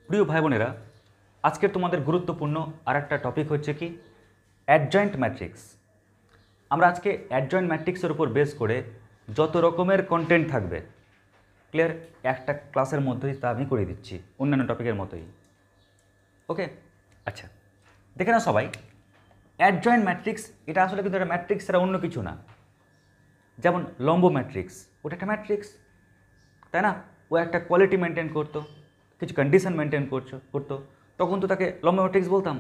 প্রিয় ভাই বোনেরা, আজকের তোমাদের গুরুত্বপূর্ণ আরেকটা টপিক হচ্ছে কি অ্যাডজয়েন্ট ম্যাট্রিক্স। আমরা আজকে অ্যাডজয়েন্ট ম্যাট্রিক্সের উপর বেস করে যত রকমের কন্টেন্ট থাকবে, ক্লিয়ার, একটা ক্লাসের মধ্যেই তা আমি করে দিচ্ছি অন্যান্য টপিকের মতোই। ওকে, আচ্ছা, দেখে না সবাই, অ্যাডজয়েন্ট ম্যাট্রিক্স এটা আসলে কিন্তু একটা ম্যাট্রিক্স ছাড়া অন্য কিছু না। যেমন লম্ব ম্যাট্রিক্স, ওটা একটা ম্যাট্রিক্স, তাই না? ও একটা কোয়ালিটি মেনটেন করতো, কিছু কন্ডিশন মেনটেন করতো, তখন তো তাকে লম্ব ম্যাট্রিক্স বলতাম।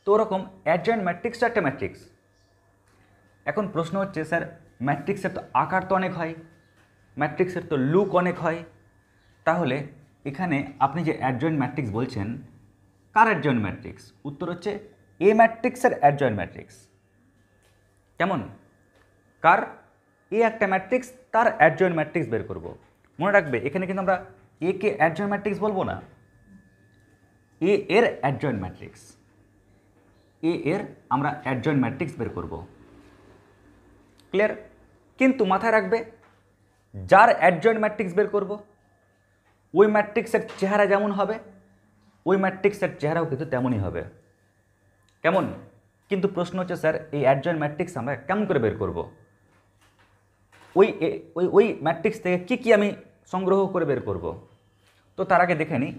তো ওরকম অ্যাডজয়েন্ট ম্যাট্রিক্সটা একটা ম্যাট্রিক্স। এখন প্রশ্ন হচ্ছে, স্যার ম্যাট্রিক্সের তো আকার তো অনেক হয়, ম্যাট্রিক্সের তো লুক অনেক হয়, তাহলে এখানে আপনি যে অ্যাডজয়েন্ট ম্যাট্রিক্স বলছেন, কার অ্যাডজয়েন্ট ম্যাট্রিক্স? উত্তর হচ্ছে এ ম্যাট্রিক্সের অ্যাডজয়েন্ট ম্যাট্রিক্স। কেমন? কার? এ একটা ম্যাট্রিক্স, তার অ্যাডজয়েন্ট ম্যাট্রিক্স বের করব। মনে রাখবে, এখানে কিন্তু আমরা এ কে অ্যাডজয়েন্ট ম্যাট্রিক্স বলবো না, এ এর অ্যাডজয়েন্ট ম্যাট্রিক্স, এ এর আমরা অ্যাডজয়েন্ট ম্যাট্রিক্স বের করব। ক্লিয়ার? কিন্তু মাথায় রাখবে, যার অ্যাডজয়েন্ট ম্যাট্রিক্স বের করব, ওই ম্যাট্রিক্সের চেহারা যেমন হবে, ওই ম্যাট্রিক্সের চেহারাও কিন্তু তেমনই হবে। কেমন? কিন্তু প্রশ্ন হচ্ছে, স্যার এই অ্যাডজয়েন্ট ম্যাট্রিক্স আমরা কেমন করে বের করব? ওই ওই ওই ম্যাট্রিক্স থেকে কী আমি সংগ্রহ করে বের করব? তো তার আগে দেখে নিই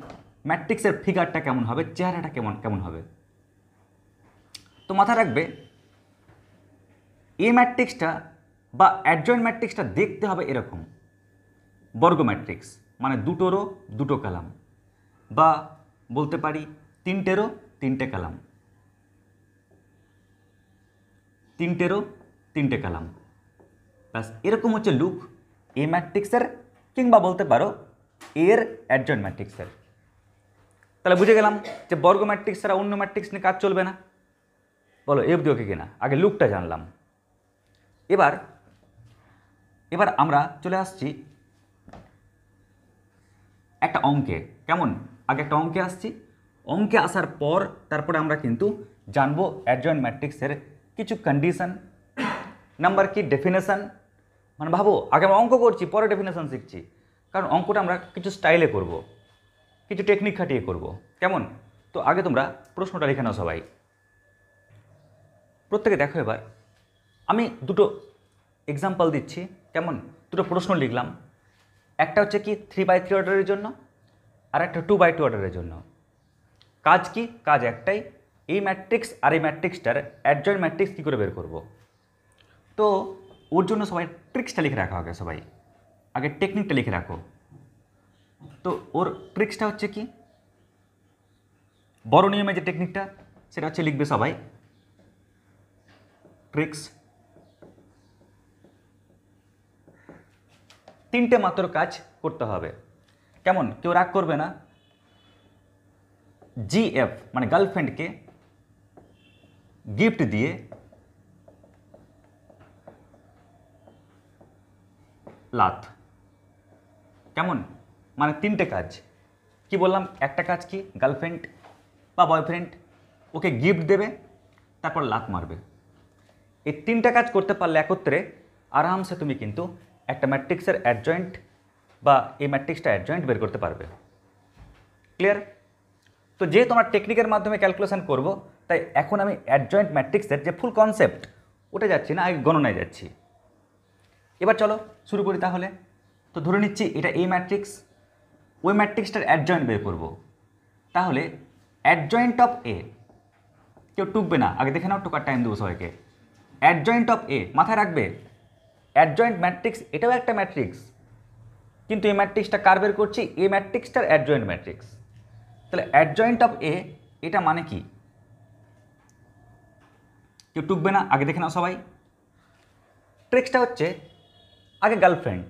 ম্যাট্রিক্সের ফিগারটা কেমন হবে, চেহারাটা কেমন হবে। তো মাথায় রাখবে, এই ম্যাট্রিক্সটা বা অ্যাডজয়েন্ট ম্যাট্রিক্সটা দেখতে হবে এরকম, বর্গ ম্যাট্রিক্স, মানে দুটো রো দুটো কলাম, বা বলতে পারি তিনটে রো তিনটে কলাম, তিনটে রো তিনটে কলাম, প্লাস এরকম হচ্ছে লুক এ ম্যাট্রিক্সের, কিংবা বলতে পারো এর অ্যাডজয়েন্ট ম্যাট্রিক্সের। তাহলে বুঝে গেলাম যে বর্গ ম্যাট্রিক্স ছাড়া অন্য ম্যাট্রিক্স নিয়ে কাজ চলবে না। বলো এ অবধি ওকে কিনা? আগে লুকটা জানলাম। এবার আমরা চলে আসছি একটা অঙ্কে। কেমন? আগে একটা অঙ্কে আসছি, অঙ্কে আসার পর তারপরে আমরা কিন্তু জানবো অ্যাডজয়েন্ট ম্যাট্রিক্সের কিছু কন্ডিশন, নাম্বার কি, ডেফিনেশন। মানে ভাবো, আগে আমরা অঙ্ক করছি, পরে ডেফিনেশন শিখছি, কারণ অঙ্কটা আমরা কিছু স্টাইলে করব, কিছু টেকনিক খাটিয়ে করব। কেমন? তো আগে তোমরা প্রশ্নটা লিখে নাও সবাই, প্রত্যেকে দেখো। এবার আমি দুটো এক্সাম্পল দিচ্ছি, কেমন? দুটো প্রশ্ন লিখলাম, একটা হচ্ছে কি 3/3 অর্ডারের জন্য, আর একটা 2/2 অর্ডারের জন্য। কাজ কি? কাজ একটাই, এই ম্যাট্রিক্স আর এই ম্যাট্রিক্সটার অ্যাডজয়েন্ট ম্যাট্রিক্স কী করে বের করব। তো ওর জন্য সবাই ট্রিক্সটা লিখে রাখো, আগে সবাই আগে টেকনিকটা লিখে রাখো। তো ওর ট্রিক্সটা হচ্ছে কি, বড় নিয়মে যে টেকনিকটা, সেটা হচ্ছে লিখবে সবাই ট্রিক্স। তিনটে মাত্র কাজ করতে হবে। কেমন? কেউ রাগ করবে না। জিএফ মানে গার্লফ্রেন্ডকে গিফট দিয়ে লাত। কেমন? মানে তিনটে কাজ। কি বললাম? একটা কাজ কি, গার্লফ্রেন্ড বা বয়ফ্রেন্ড ওকে গিফট দেবে, তারপর লাত মারবে। এই তিনটা কাজ করতে পারলে একত্রে আরামসে তুমি কিন্তু একটা ম্যাট্রিক্সের অ্যাডজয়েন্ট বা এই ম্যাট্রিক্সটা অ্যাডজয়েন্ট বের করতে পারবে। ক্লিয়ার? তো যেহেতু আমরা টেকনিকের মাধ্যমে ক্যালকুলেশন করব, তাই এখন আমি অ্যাডজয়েন্ট ম্যাট্রিক্সের যে ফুল কনসেপ্ট ওটা যাচ্ছি না, আগে গণনায় যাচ্ছি। এবার চলো শুরু করি তাহলে। তো ধরে নিচ্ছি এটা এই ম্যাট্রিক্স, ওই ম্যাট্রিক্সটার অ্যাডজয়েন্ট বের করব। তাহলে অ্যাডজয়েন্ট অফ এ, কেউ টুকবে না, আগে দেখে নাও, টোকার টাইম দেবো সবাইকে। অ্যাডজয়েন্ট অফ এ, মাথায় রাখবে অ্যাডজয়েন্ট ম্যাট্রিক্স এটাও একটা ম্যাট্রিক্স, কিন্তু এই ম্যাট্রিক্সটা কার বের করছি? এই ম্যাট্রিক্সটার অ্যাডজয়েন্ট ম্যাট্রিক্স। তাহলে অ্যাডজয়েন্ট অফ এ এটা মানে কি? কেউ টুকবে না, আগে দেখে নাও সবাই। ট্রিক্সটা হচ্ছে আগে গার্লফ্রেন্ড।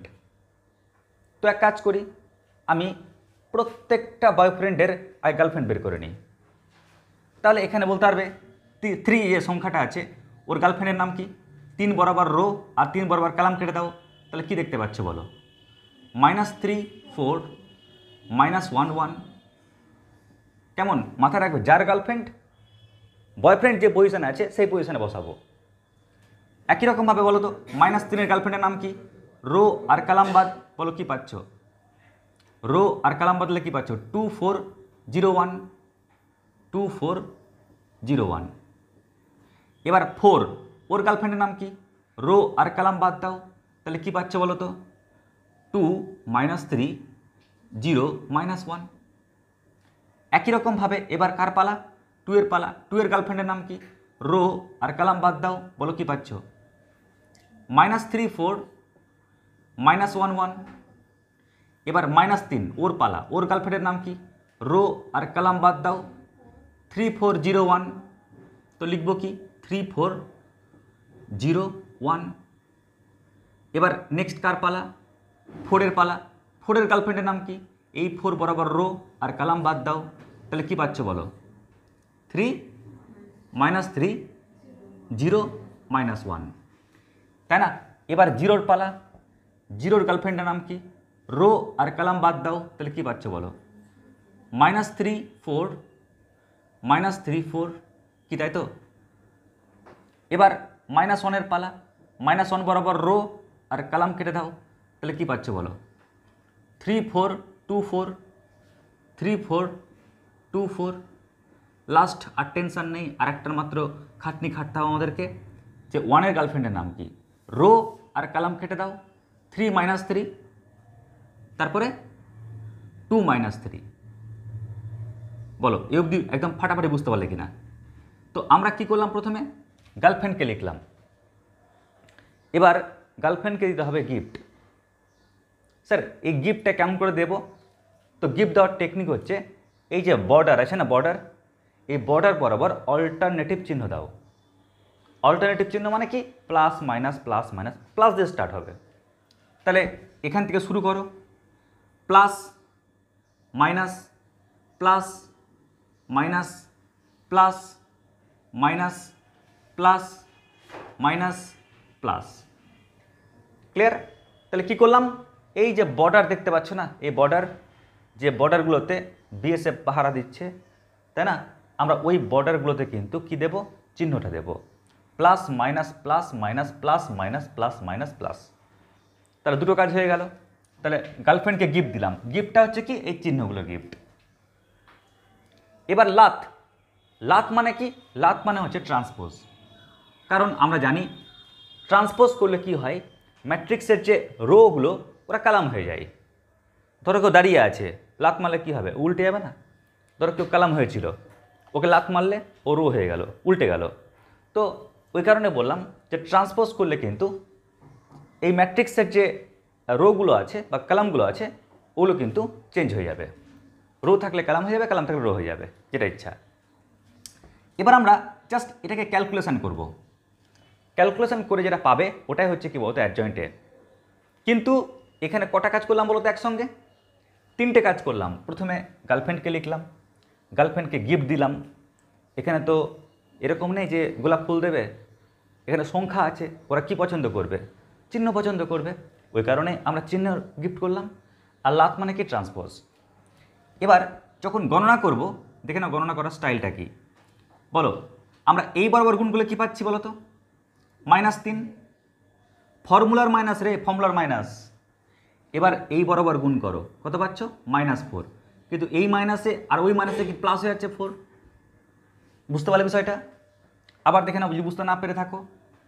তো এক কাজ করি, আমি প্রত্যেকটা বয়ফ্রেন্ডের আগে গার্লফ্রেন্ড বের করে নিই। তাহলে এখানে বলতে পারবে 3 যে সংখ্যাটা আছে ওর গার্লফ্রেন্ডের নাম কি? 3 বরাবর রো আর 3 বরাবর কলাম কেটে দাও, তাহলে কি দেখতে পাচ্ছ বলো? -3 4 -1 1। কেমন? মাথায় রাখবে, যার গার্লফ্রেন্ড বয়ফ্রেন্ড যে পজিশনে আছে সেই পজিশনে বসাবো। একই রকমভাবে বলো তো, -3 গার্লফ্রেন্ডের নাম কি? রো আর কলাম বাদ, বলো কি পাচ্ছ? রো আর কলাম বদলে কি পাচ্ছ? 2 4 01 2401। এবার 4, ওর গার্লফ্রেন্ডের নাম কি? রো আর কলাম বাদ দাও, তাহলে কি পাচ্ছ বলো তো? 2 -3 0 -1। একই রকমভাবে এবার কার পালা? 2 এর পালা। 2 এর গার্লফ্রেন্ডের নাম কি? রো আর কলাম বাদ দাও, বলো কি পাচ্ছ? -3 4 -1 1। এবার -3 ওর পালা। ওর গার্লফ্রেন্ডের নাম কি? রো আর কলাম বাদ দাও, 3 4 0 1। তো লিখব কি? 3 4 0 1। এবার নেক্সট কার পালা? 4 এর পালা। 4 এর গার্লফ্রেন্ডের নাম কি? এই 4 বরাবর রো আর কলাম বাদ দাও, তাহলে কি পাচ্ছ বলো? 3 -3 0 -1, তাই না? এবার 0 পালা। 0 গার্লফ্রেন্ডের নাম কি? রো আর কলাম বাদ দাও, তাহলে কি পাচ্ছ বলো? -3 4 -3 4, কি তাই তো? এবার -1 এর পালা। -1 বরাবর রো আর কলাম কেটে দাও, তাহলে কি পাচ্ছ বলো? 3 4 2 4 3 4 2 4। লাস্ট আর টেনশন নেই, আর একটার মাত্র খাটনি খাটতে হবে আমাদেরকে, যে 1 এর গার্লফ্রেন্ডের নাম কি? রো আর কলাম কেটে দাও, 3 -3, তারপরে 2 -3। বলো এই অবধি একদম ফাটাফাটি বুঝতে পারলে কিনা? তো আমরা কি করলাম? প্রথমে গার্লফ্রেন্ডকে লিখলাম। এবার গার্লফ্রেন্ডকে দিতে হবে গিফট। স্যার এই গিফটটা কেমন করে দেব? তো গিফট দেওয়ার টেকনিক হচ্ছে, এই যে বর্ডার আছে না, বর্ডার, এই বর্ডার বরাবর অল্টারনেটিভ চিহ্ন দাও। অল্টারনেটিভ চিহ্ন মানে কি? Plus minus plus minus, plus দিয়ে স্টার্ট হবে। তাহলে এখান থেকে শুরু করো, plus minus plus minus plus minus plus minus plus. Clear? তাহলে কি করলাম? এই যে বর্ডার দেখতে পাচ্ছ না, এই বর্ডার, যে বর্ডারগুলোতে বিএসএফ পাহারা দিচ্ছে, তাই না? আমরা ওই বর্ডারগুলোতে কিন্তু কি দেব? চিহ্নটা দেব, plus minus plus minus plus minus plus minus plus. তাহলে দুটো কাজ হয়ে গেল। তাহলে গার্লফ্রেন্ডকে গিফট দিলাম, গিফটটা হচ্ছে কি? এই চিহ্নগুলো গিফট। এবার লাত। লাত মানে কি? লাত মানে হচ্ছে ট্রান্সপোজ। কারণ আমরা জানি ট্রান্সপোজ করলে কি হয়, ম্যাট্রিক্সের যে রোগুলো ওরা কালাম হয়ে যায়। ধরো কেউ দাঁড়িয়ে আছে, লাত মারলে কী হবে? উল্টে যাবে না? ধরো কেউ কালাম হয়েছিল, ওকে লাত মারলে ও রো হয়ে গেল, উল্টে গেল। তো ওই কারণে বললাম যে ট্রান্সপোজ করলে কিন্তু এই ম্যাট্রিক্সের যে রোগুলো আছে বা কালামগুলো আছে ওগুলো কিন্তু চেঞ্জ হয়ে যাবে। রো থাকলে কালাম হয়ে যাবে, কালাম থাকলে রো হয়ে যাবে, যেটা ইচ্ছা। এবার আমরা জাস্ট এটাকে ক্যালকুলেশন করব। ক্যালকুলেশন করে যেটা পাবে ওটাই হচ্ছে কি বলতো? অ্যাডজয়েন্টে। কিন্তু এখানে কটা কাজ করলাম বলতো একসঙ্গে? 3টে কাজ করলাম। প্রথমে গার্লফ্রেন্ডকে লিখলাম, গার্লফ্রেন্ডকে গিফট দিলাম। এখানে তো এরকম নেই যে গোলাপ ফুল দেবে, এখানে সংখ্যা আছে, ওরা কি পছন্দ করবে? চিহ্ন পছন্দ করবে, ওই কারণে আমরা চিহ্ন গিফট করলাম। আর লাত মানে কি? ট্রান্সপোজ। এবার যখন গণনা করব, দেখে নাও গণনা করার স্টাইলটা কি। বলো, আমরা এই বরাবর গুণগুলো কী পাচ্ছি বলো তো? -3। ফর্মুলার মাইনাস রে, ফর্মুলার মাইনাস। এবার এই বরাবর গুণ করো, কত পাচ্ছ? -4। কিন্তু এই মাইনাসে আর ওই মাইনাসে কি প্লাস হয়ে যাচ্ছে 4। বুঝতে পারলে বিষয়টা? আবার দেখে নাও, যদি বুঝতে না পেরে থাকো,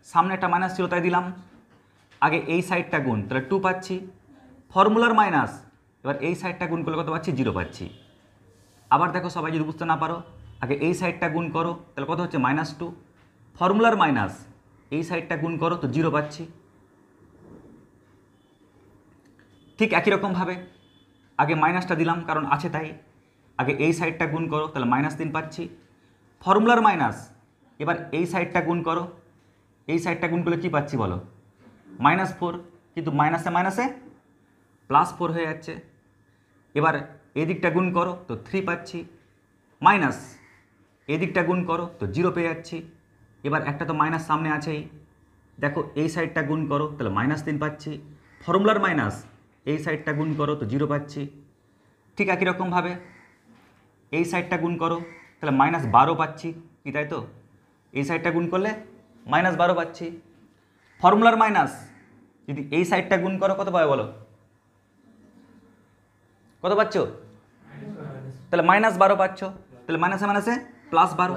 সামনে একটা মাইনাস ছিল তাই দিলাম, আগে এই সাইডটা গুণ, তাহলে 2 পাচ্ছি, ফর্মুলার মাইনাস। এবার এই সাইডটা গুণ করলে কত পাচ্ছি? 0 পাচ্ছি। আবার দেখো, সবাই যদি বুঝতে না পারো, আগে এই সাইডটা গুণ করো, তাহলে কত হচ্ছে? -2। ফর্মুলার মাইনাস, এই সাইডটা গুণ করো, তো 0 পাচ্ছি। ঠিক একই রকমভাবে আগে মাইনাসটা দিলাম কারণ আছে তাই, আগে এই সাইডটা গুণ করো, তাহলে -3 পাচ্ছি। ফর্মুলার মাইনাস, এবার এই সাইডটা গুণ করো, এই সাইডটা গুণ করলে কী পাচ্ছি বলো? -4। কিন্তু মাইনাসে মাইনাসে +4 হয়ে যাচ্ছে। এবার এই দিকটা গুণ করো, তো 3 পাচ্ছি, মাইনাস এই দিকটা গুণ করো, তো 0 পেয়ে যাচ্ছি। এবার একটা তো মাইনাস সামনে আছেই, দেখো এই সাইডটা গুণ করো, তাহলে -3 পাচ্ছি। ফর্মুলার মাইনাস, এই সাইডটা গুণ করো, তো 0 পাচ্ছি। ঠিক একই রকমভাবে এই সাইডটা গুণ করো, তাহলে -12 পাচ্ছি, কি তাই তো? এই সাইডটা গুণ করলে -12 পাচ্ছি। ফর্মুলার মাইনাস, যদি এই সাইডটা গুণ করো কত পাবে বলো? কত পাচ্ছ? তাহলে -12 পাচ্ছ, তাহলে মাইনাসে মাইনাসে +12।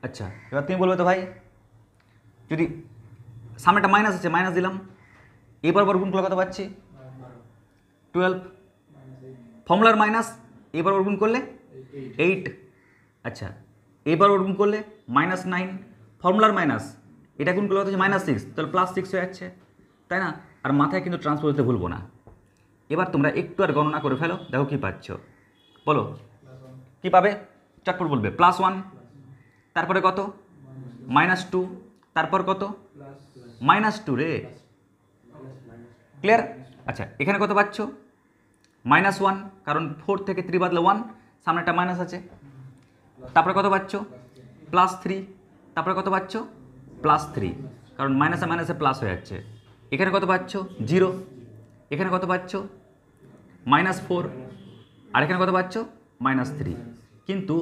আচ্ছা, এবার তুমি বলবে তো ভাই যদি সামনে একটা মাইনাস আছে, মাইনাস দিলাম, এবার বর্গগুণ করলে কত পাচ্ছি 12, ফর্মুলার মাইনাস, এবার বর্গগুণ করলে 8। আচ্ছা, এবার বর্গগুণ করলে -9, ফর্মুলার মাইনাস, এটা গুণ করলে হচ্ছে -6, তাহলে +6 হয়ে যাচ্ছে, তাই না? আর মাথায় কিন্তু ট্রান্সপোজ দিতে ভুলবো না। এবার তোমরা একটু আর গণনা করে ফেলো, দেখো কি পাচ্ছ, বলো কি পাবে, চটপট বলবে +1, তারপরে কত -2, তারপর কত -2 রে, ক্লিয়ার? আচ্ছা, এখানে কত পাচ্ছ -1, কারণ 4 থেকে 3 বাদলে 1, সামনে একটা মাইনাস আছে। তারপরে কত পাচ্ছ +3, তারপরে কত পাচ্ছ +3, কারণ মাইনাসে মাইনাসে প্লাস হয়ে যাচ্ছে। এখানে কত পাচ্ছ 0, এখানে কত পাচ্ছ -4, আর এখানে কত পাচ্ছ -3, কিন্তু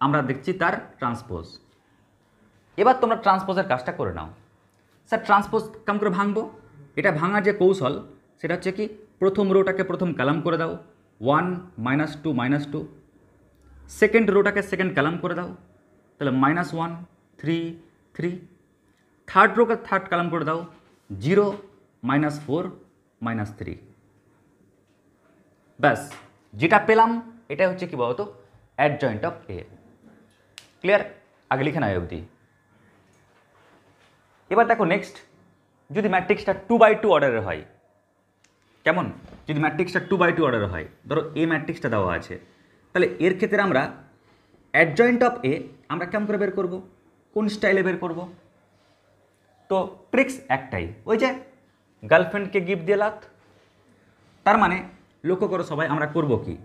আমরা দেখছি তার ট্রান্সপোজ। এবার তোমরা ট্রান্সপোজের কাজটা করে নাও। স্যার ট্রান্সপোজ কেমন করে ভাঙবো? এটা ভাঙার যে কৌশল সেটা হচ্ছে কি, প্রথম রোটাকে প্রথম কলাম করে দাও 1 -2 -2, সেকেন্ড রোটাকে সেকেন্ড কলাম করে দাও, তাহলে -1 3 3, থার্ড রোকে থার্ড কলাম করে দাও 0 -4 -3। ব্যাস, যেটা পেলাম এটা হচ্ছে কি বলতো, অ্যাডজয়েন্ট অফ এ। ক্লিয়ার? আগে লিখে নাও অবধি। এবার দেখো নেক্সট, যদি ম্যাট্রিক্সটা 2x2 অর্ডারের হয়, কেমন? যদি ম্যাট্রিক্সটা 2x2 অর্ডারের হয়, ধরো এ ম্যাট্রিক্সটা দেওয়া আছে, তাহলে এর ক্ষেত্রে আমরা অ্যাডজয়েন্ট অফ এ আমরা কেমন করে বের করব, কোন স্টাইলে বের করব? তো ট্রিক্স একটাই, ওই যে গার্লফ্রেন্ডকে গিফট দিয়ে লাত। তার মানে লক্ষ্য করো সবাই, আমরা করব কি,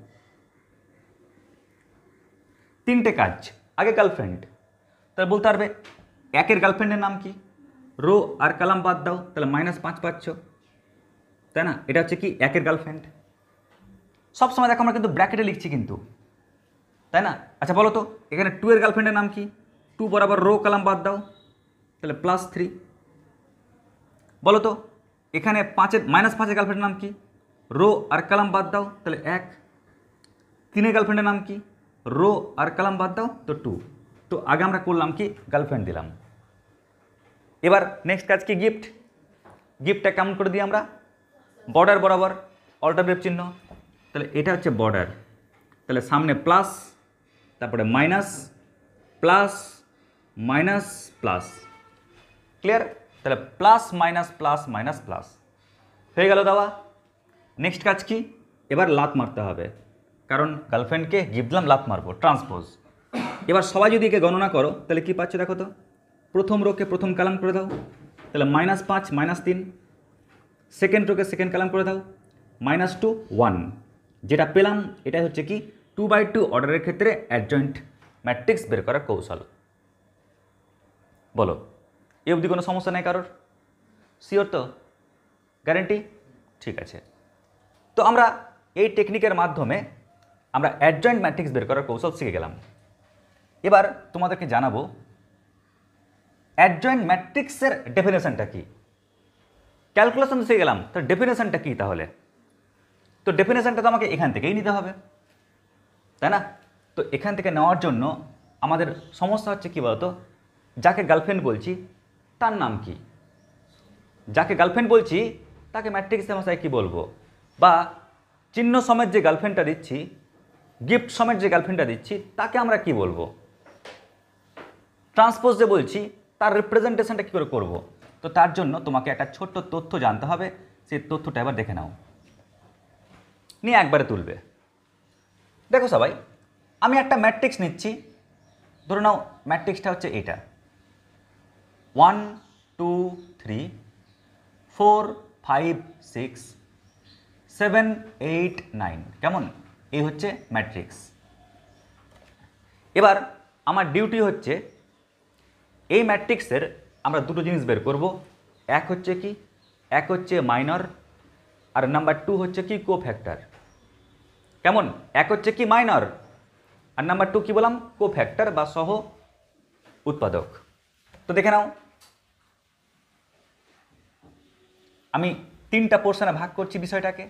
তিনটে কাজ। আগে গার্লফ্রেন্ড, তাহলে বলতে পারবে একের গার্লফ্রেন্ডের নাম কি, রো আর কলাম বাদ দাও, তাহলে -5 পাচ্ছ, তাই না? এটা হচ্ছে কি একের গার্লফ্রেন্ড। সবসময় দেখো আমরা কিন্তু ব্র্যাকেটে লিখছি কিন্তু, তাই না? আচ্ছা বলো তো, এখানে 2 এর গার্লফ্রেন্ডের নাম কি, 2 বরাবর রো কলাম বাদ দাও, তাহলে +3। বলো তো এখানে -5 এর গার্লফ্রেন্ডের নাম কি, রো আর কলাম বাদ দাও, তাহলে 1। 3 এর গার্লফ্রেন্ডের নাম কি, রো আর কলাম বাদ দাও, তো 2। তো আগে আমরা করলাম কি, গার্লফ্রেন্ড দিলাম। এবার নেক্সট কাজ কি, গিফট। গিফটটা কেমন করে দিই আমরা, বর্ডার বরাবর অল্টারনেটিভ চিহ্ন, তাহলে এটা হচ্ছে বর্ডার, তাহলে সামনে প্লাস, তারপরে minus, plus minus plus. Clear? তাহলে plus minus plus minus plus হয়ে গেল দেওয়া। নেক্সট কাজ কি, এবার লাত মারতে হবে, কারণ গার্লফ্রেন্ডকে গিফট দিলাম, লাত মারবো, ট্রান্সপোজ। এবার সবাই যদি একে গণনা করো, তাহলে কি পাচ্ছ দেখো তো, প্রথম রোকে প্রথম কলাম করে দাও, তাহলে -5 -3, সেকেন্ড রোকে সেকেন্ড কলাম করে দাও -2 1। যেটা পেলাম এটাই হচ্ছে কি 2x2 অর্ডারের ক্ষেত্রে অ্যাডজয়েন্ট ম্যাট্রিক্স বের করার কৌশল। বলো এ অবধি কোনো সমস্যা নেই কারোর? শিওর তো? গ্যারেন্টি? ঠিক আছে। তো আমরা এই টেকনিকের মাধ্যমে আমরা অ্যাডজয়েন্ট ম্যাট্রিক্স বের করার কৌশল শিখে গেলাম। এবার তোমাদেরকে জানাবো অ্যাডজয়েন্ট ম্যাট্রিক্সের ডেফিনেশনটা কি। ক্যালকুলেশন শিখে গেলাম, তো ডেফিনেশনটা কী তাহলে? তো ডেফিনেশনটা তো আমাকে এখান থেকেই নিতে হবে, তাই না? তো এখান থেকে নেওয়ার জন্য আমাদের সমস্যা হচ্ছে কী বলতো, যাকে গার্লফ্রেন্ড বলছি তার নাম কি, যাকে গার্লফ্রেন্ড বলছি তাকে ম্যাট্রিক্সের ভাষায় কী বলবো, বা চিহ্ন সমেত যে গার্লফ্রেন্ডটা দিচ্ছি, গিফট সমেত যে গার্লফ্রেন্ডটা দিচ্ছি তাকে আমরা কি বলবো, ট্রান্সপোজ যে বলছি তার রিপ্রেজেন্টেশনটা কী করে করবো। তো তার জন্য তোমাকে একটা ছোট্ট তথ্য জানতে হবে, সেই তথ্যটা এবার দেখে নাও, নিয়ে একবারে তুলবে। দেখো সবাই, আমি একটা ম্যাট্রিক্স নিচ্ছি, ধরে নাও ম্যাট্রিক্সটা হচ্ছে এটা 1 2 3 4 5 6 7 8 9, কেমন? এই হচ্ছে ম্যাট্রিক্স। এবার আমার ডিউটি হচ্ছে এই ম্যাট্রিক্সের আমরা দুটো জিনিস বের করব, এক হচ্ছে কি, এক হচ্ছে মাইনর, আর নাম্বার 2 হচ্ছে কি কোফ্যাক্টর। কেমন? এক হচ্ছে কি মাইনর, আর নাম্বার 2 কি বললাম, কোফ্যাক্টর বা সহ উৎপাদক। তো দেখে নাও, আমি 3টা পোর্শনে ভাগ করছি বিষয়টাকে।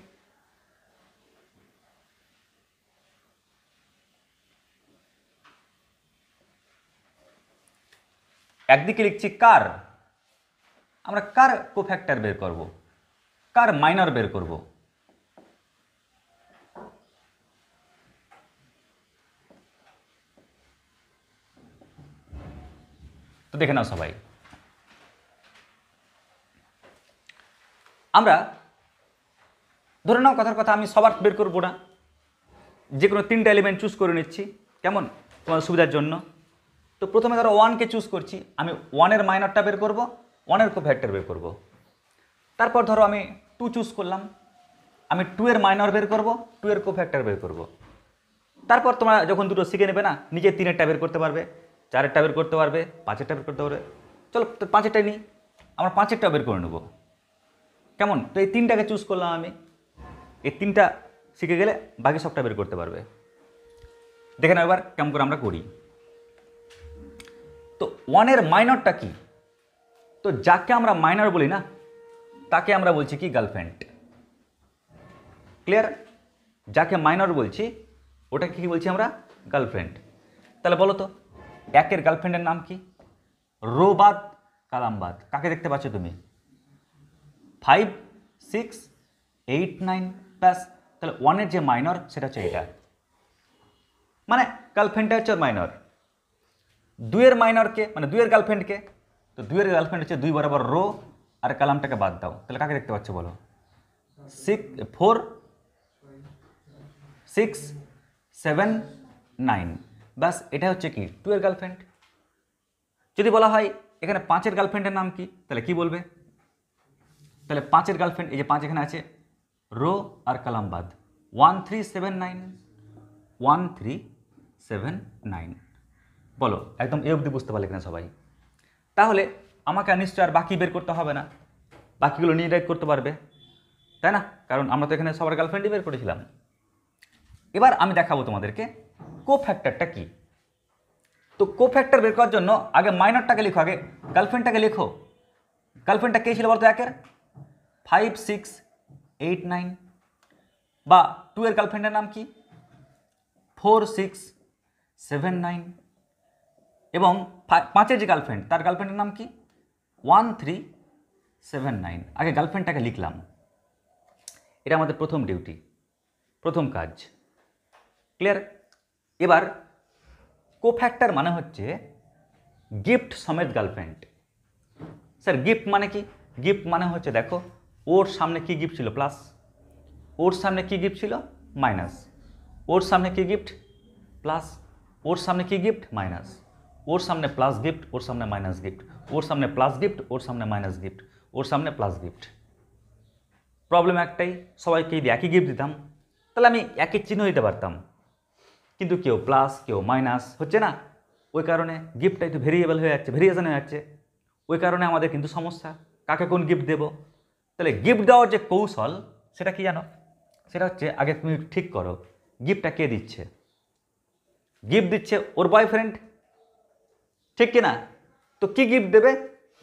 একদিকে লিখছি কার, আমরা কার কোফ্যাক্টর বের করব, কার মাইনর বের করব। তো দেখে নাও সবাই, আমরা ধরে নাও কথার কথা আমি সবার বের করবো না, যে কোনো 3টা এলিমেন্ট চুজ করে নিচ্ছি, কেমন তোমার সুবিধার জন্য। তো প্রথমে ধরো 1কে চুজ করছি, আমি 1-এর মাইনরটা বের করব, 1-এর কোফ্যাক্টর বের করব। তারপর ধরো আমি 2 চুজ করলাম, আমি 2-এর মাইনর বের করব, 2-এর কোফ্যাক্টর বের করব। তারপর তোমরা যখন দুটো শিখে নেবে না, নিজে 3-এরটা বের করতে পারবে, 4-এরটা বের করতে পারবে, 5-এরটা বের করতে পারবে। চলো 5-এরটাই নিই, আমরা 5-এরটা বের করে নেব, কেমন। তো এই 3টাকে চুজ করলাম আমি, এই 3টা শিখে গেলে বাকি সবটা বের করতে পারবে। দেখে নাও এবার কেমন করে আমরা করি। তো 1-এর মাইনরটা কি, তো যাকে আমরা মাইনর বলি না তাকে আমরা বলছি কি গার্লফ্রেন্ড, ক্লিয়ার। যাকে মাইনর বলছি ওটাকে কি বলছি আমরা, গার্লফ্রেন্ড। তাহলে বলো তো 1-এর গার্লফ্রেন্ডের নাম কি, রোবাদ কালামবাদ। কাকে দেখতে পাচ্ছ তুমি, 5, 6, 8, 9 ব্যাস। তাহলে 1-এর যে মাইনর সেটা হচ্ছে এটা, মানে গার্লফ্রেন্ডটা হচ্ছে মাইনর। 2-এর মাইনরকে মানে 2-এর গার্লফ্রেন্ডকে, তো 2-এর গার্লফ্রেন্ড হচ্ছে 2 বরাবর রো, আর কালামটাকে বাদ দাও, তাহলে কাকে দেখতে পাচ্ছ বলো, 4, 6, 7, 9 ব্যাস। এটা হচ্ছে কি 2-এর গার্লফ্রেন্ড। যদি বলা হয় এখানে 5-এর গার্লফ্রেন্ডের নাম কি, তাহলে কি বলবে, তাহলে 5-এর গার্লফ্রেন্ড এই যে 5 এখানে আছে, রো আর কালাম বাদ, 1, 3, 7, 9, 1, 3, 7, 9। বলো একদম এ অবধি বুঝতে পারলে কিনা সবাই। তাহলে আমাকে নিশ্চয় আর বাকি বের করতে হবে না, বাকিগুলো নিজেরাই করতে পারবে, তাই না, কারণ আমরা তো এখানে সবার গার্লফ্রেন্ডই বের করেছিলাম। এবার আমি দেখাবো তোমাদেরকে কোফ্যাক্টরটা কি। তো কোফ্যাক্টর বের করার জন্য আগে মাইনরটাকে লিখো, আগে গার্লফ্রেন্ডটাকে লেখো। গার্লফ্রেন্ডটা কে ছিল বলতো 1-এর, 5, 6, 8, 9। বা 2-এর গার্লফ্রেন্ডের নাম কি, 4, 6, 7, 9। এবং 5-এর যে গার্লফ্রেন্ড তার গার্লফ্রেন্ডের নাম কি, 1, 3, 7, 9। আগে গার্লফ্রেন্ডটাকে লিখলাম, এটা আমাদের প্রথম ডিউটি, প্রথম কাজ, ক্লিয়ার। এবার কোফ্যাক্টর মানে হচ্ছে গিফট সমেত গার্লফ্রেন্ড। স্যার গিফট মানে কি, গিফট মানে হচ্ছে দেখো ওর সামনে কি গিফট ছিল প্লাস, ওর সামনে কি গিফট ছিল মাইনাস, ওর সামনে কি গিফট প্লাস, ওর সামনে কি গিফট মাইনাস, ওর সামনে প্লাস গিফট, ওর সামনে মাইনাস গিফট, ওর সামনে প্লাস গিফট, ওর সামনে মাইনাস গিফট, ওর সামনে প্লাস গিফট। প্রবলেম একটাই, সবাইকে যদি একই গিফট দিতাম তাহলে আমি একই চিহ্ন দিতে পারতাম, কিন্তু কেউ প্লাস কেউ মাইনাস হচ্ছে না, ওই কারণে গিফটটা একটু ভেরিয়েবল হয়ে যাচ্ছে, ভেরিয়েশন হয়ে যাচ্ছে, ওই কারণে আমাদের কিন্তু সমস্যা, কাকে কোন গিফট দেবো। তাহলে গিফট দেওয়ার যে কৌশল সেটা কি জানো, সেটা হচ্ছে আগে তুমি ঠিক করো গিফটটা কে দিচ্ছে। গিফট দিচ্ছে ওর বয়ফ্রেন্ড, ঠিক কিনা, তো কি গিফট দেবে,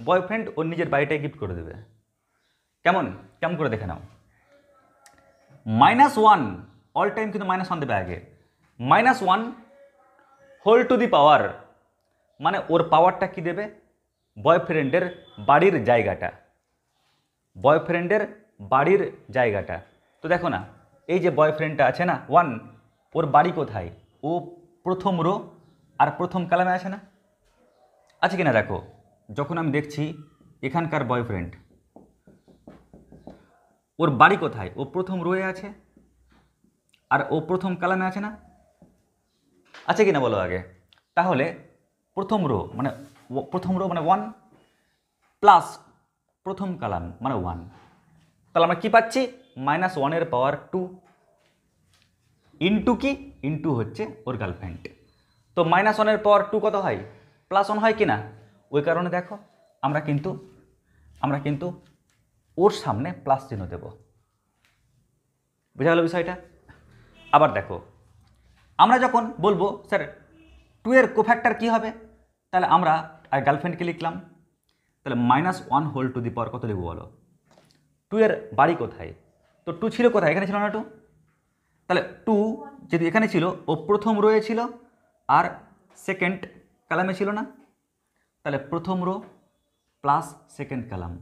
বয়ফ্রেন্ড ওর নিজের বাড়িটাই গিফট করে দেবে। কেমন কেমন করে দেখে নাও, -1 অল টাইম কিন্তু -1 দেবে আগে, -1 হোল টু দি পাওয়ার, মানে ওর পাওয়ারটা কি দেবে, বয়ফ্রেন্ডের বাড়ির জায়গাটা, বয়ফ্রেন্ডের বাড়ির জায়গাটা। তো দেখো না এই যে বয়ফ্রেন্ডটা আছে না 1, ওর বাড়ি কোথায়, ও প্রথম রো আর প্রথম কলামে আছে না, আছে কিনা দেখো। যখন আমি দেখছি এখানকার বয়ফ্রেন্ড, ওর বাড়ি কোথায়, ও প্রথম রোয়ে আছে আর ও প্রথম কলামে আছে না, আছে কিনা বলো আগে। তাহলে প্রথম রো মানে 1 প্লাস প্রথম কলাম মানে 1, তাহলে আমরা কি পাচ্ছি -1-এর পাওয়ার 2 ইন্টু কি, ইন্টু হচ্ছে ওর গার্লফ্রেন্ড। তো -1-এর পাওয়ার 2 কত হয়, +1 হয় কি না, ওই কারণে দেখো আমরা কিন্তু ওর সামনে প্লাস চিহ্ন দেব, বুঝা গেল বিষয়টা। আবার দেখো আমরা যখন বলবো স্যার 2-এর কোফ্যাক্টর কি হবে, তাহলে আমরা আর গার্লফ্রেন্ডকে লিখলাম, তাহলে -1 হোল টু দি পাওয়ার কত লিখবো বলো, 2-এর বাড়ি কোথায়, তো 2 ছিল কোথায়, এখানে ছিল না 2, তাহলে 2 যদি এখানে ছিল ও প্রথম রোয়ে ছিল আর সেকেন্ড কলামে ছিল না, তাহলে প্রথম রো প্লাস সেকেন্ড কলাম,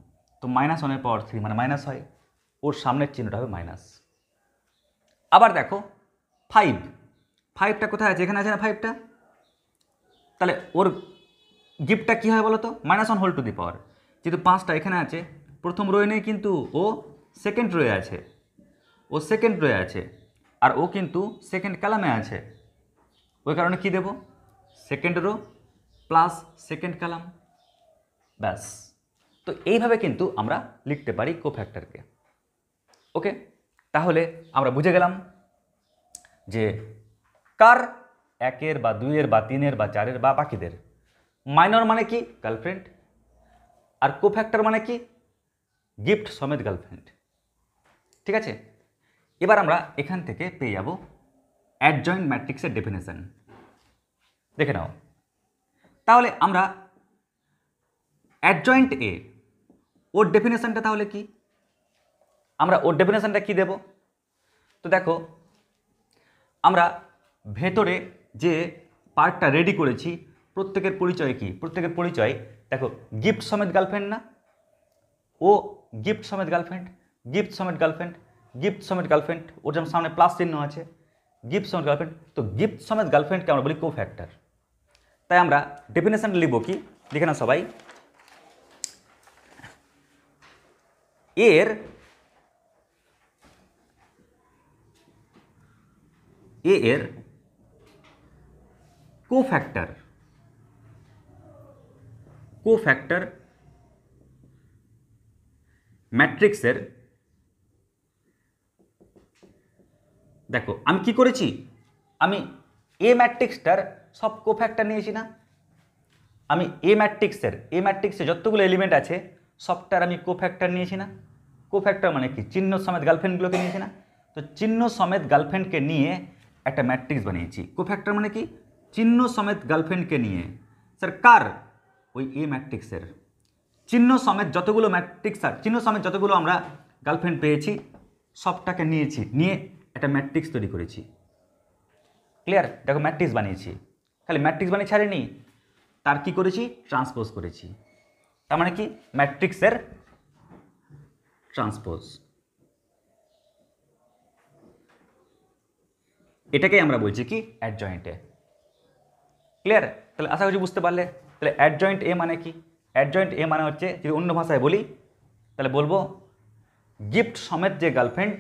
তো -1/3 মানে মাইনাস হয়, ওর সামনের চিহ্নটা হবে মাইনাস। আবার দেখো 5টা কোথায় আছে, এখানে আছে না 5টা, তাহলে ওর গিফটটা কী হয় বলো তো, -1/2 যেহেতু 5টা এখানে আছে, প্রথম রোয়ে নেই কিন্তু ও সেকেন্ড রোয়ে আছে, আর ও কিন্তু সেকেন্ড কলামে আছে, ওই কারণে কি দেব, second row plus second column, ব্যাস। তো এইভাবে কিন্তু আমরা লিখতে পারি কোফ্যাক্টরকে। ওকে, তাহলে আমরা বুঝে গেলাম যে কার 1-এর বা 2-এর বা 3-এর বা 4-এর বা বাকিদের মাইনর মানে কি গার্লফ্রেন্ড, আর কোফ্যাক্টর মানে কি গিফট সমেত গার্লফ্রেন্ড। ঠিক আছে, এবার আমরা এখান থেকে পেয়ে যাব অ্যাডজয়েন্ট ম্যাট্রিক্সের ডেফিনেশন। দেখে নাও, তাহলে আমরা অ্যাডজয়েন্ট এ ওর ডেফিনেশনটা তাহলে কি, আমরা ওর ডেফিনেশনটা কি দেব, তো দেখো আমরা ভেতরে যে পার্টটা রেডি করেছি প্রত্যেকের পরিচয় কি, প্রত্যেকের পরিচয় দেখো গিফট সমেত গার্লফ্রেন্ড না, ও গিফট সমেত গার্লফ্রেন্ড, গিফট সমেত গার্লফ্রেন্ড, গিফট সমেত গার্লফ্রেন্ড, ওর যেমন সামনে প্লাস চিহ্ন আছে, গিফট সমেত গার্লফ্রেন্ড, তো গিফট সমেত গার্লফ্রেন্ডকে আমরা বলি কোফ্যাক্টর। তাই আমরা ডেফিনেশন লিখব কি, লিখে না সবাই, এর কোফ্যাক্টর ম্যাট্রিক্সের, দেখো আমি কি করেছি, আমি এ ম্যাট্রিক্সটার সব কোফ্যাক্টর নিয়েছি না, আমি এ ম্যাট্রিক্সে যতগুলো এলিমেন্ট আছে সবটার আমি কোফ্যাক্টর নিয়েছি না। কোফ্যাক্টর মানে কি, চিহ্ন সমেত গার্লফ্রেন্ডগুলোকে নিয়েছি না, তো চিহ্ন সমেত গার্লফ্রেন্ডকে নিয়ে একটা ম্যাট্রিক্স বানিয়েছি। কোফ্যাক্টর মানে কি, চিহ্ন সমেত গার্লফ্রেন্ডকে নিয়ে, স্যার কার, ওই এ ম্যাট্রিক্সের চিহ্ন সমেত যতগুলো ম্যাট্রিক্স, চিহ্ন সমেত যতগুলো আমরা গার্লফ্রেন্ড পেয়েছি সবটাকে নিয়েছি, নিয়ে একটা ম্যাট্রিক্স তৈরি করেছি। ক্লিয়ার, দেখো ম্যাট্রিক্স বানিয়েছি, খালি ম্যাট্রিক্স বানিয়ে ছাড়েনি, তার কি করেছি, ট্রান্সপোজ করেছি, তার মানে কি ম্যাট্রিক্সের ট্রান্সপোজ, এটাকেই আমরা বলছি কি অ্যাডজয়েন্টে। ক্লিয়ার, তাহলে আশা করছি বুঝতে পারলে। তাহলে অ্যাডজয়েন্ট এ মানে কি, অ্যাডজয়েন্ট এ মানে হচ্ছে, যদি অন্য ভাষায় বলি তাহলে বলবো গিফট সমেত যে গার্লফ্রেন্ড,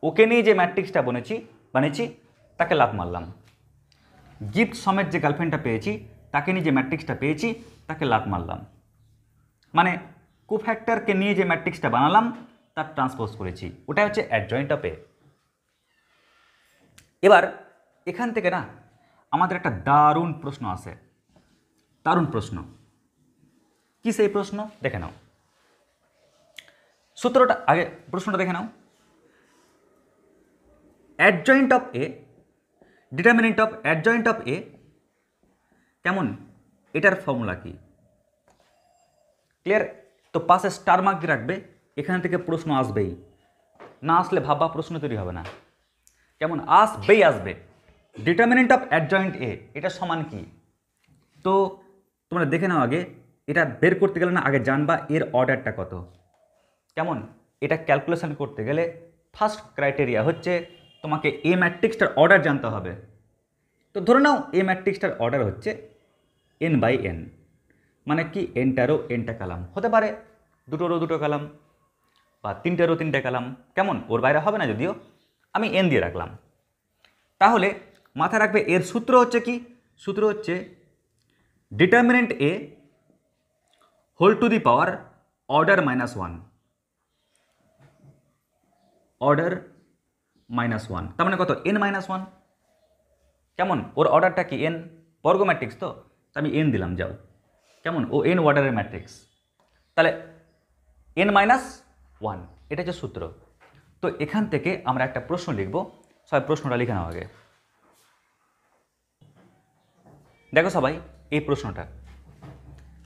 ওকে নিয়ে যে ম্যাট্রিক্সটা বানিয়েছি তাকে লাভ মারলাম, গিফট সমেত যে গার্লফ্রেন্ডটা পেয়েছি তাকে নিয়ে যে ম্যাট্রিক্সটা পেয়েছি তাকে লাভ মারলাম, মানে কোফ্যাক্টরকে নিয়ে যে ম্যাট্রিক্সটা বানালাম তার ট্রান্সপোজ করেছি, ওটা হচ্ছে অ্যাডজয়েন্ট অফ এ। এবার এখান থেকে না আমাদের একটা দারুণ প্রশ্ন আসে, দারুণ প্রশ্ন, কি সেই প্রশ্ন দেখে নাও, সূত্রটা আগে, প্রশ্নটা দেখে নাও, adjoint of A, determinant of adjoint of A কেমন, এটার ফর্মুলা কি, ক্লিয়ার, তো পাশে স্টার মার্ক দিয়ে রাখবে, এখান থেকে প্রশ্ন আসবেই, না আসলে ভাববা প্রশ্ন তৈরি হবে না, কেমন আসবে, ডিটারমিনেন্ট অফ অ্যাডজয়েন্ট এ এটা সমান কি, তো তোমরা দেখে নাও আগে, এটা বের করতে গেলে না আগে জানবা এর অর্ডারটা কত, কেমন, এটা ক্যালকুলেশন করতে গেলে ফার্স্ট ক্রাইটেরিয়া হচ্ছে তোমাকে এ ম্যাট্রিক্সটার অর্ডার জানতে হবে। তো ধরে নাও এ ম্যাট্রিক্সটার অর্ডার হচ্ছে n/n, মানে কি nটা রো nটা কলাম, হতে পারে দুটো রো দুটো কলাম বা তিনটে রো তিনটে কলাম, কেমন, ওর বাইরে হবে না, যদিও আমি n দিয়ে রাখলাম। তাহলে মাথায় রাখবে এর সূত্র হচ্ছে কি, সূত্র হচ্ছে determinant A whole to the power order -1, order -1, তার মানে কত, n-1, কেমন, ওর অর্ডারটা কি n, বর্গ ম্যাট্রিক্স তো আমি n দিলাম, যাও, কেমন, ও n অর্ডারের ম্যাট্রিক্স, তাহলে n-1, এটা হচ্ছে সূত্র। তো এখান থেকে আমরা একটা প্রশ্ন লিখব, সবাই প্রশ্নটা লিখে নাও আগে, দেখো সবাই এই প্রশ্নটা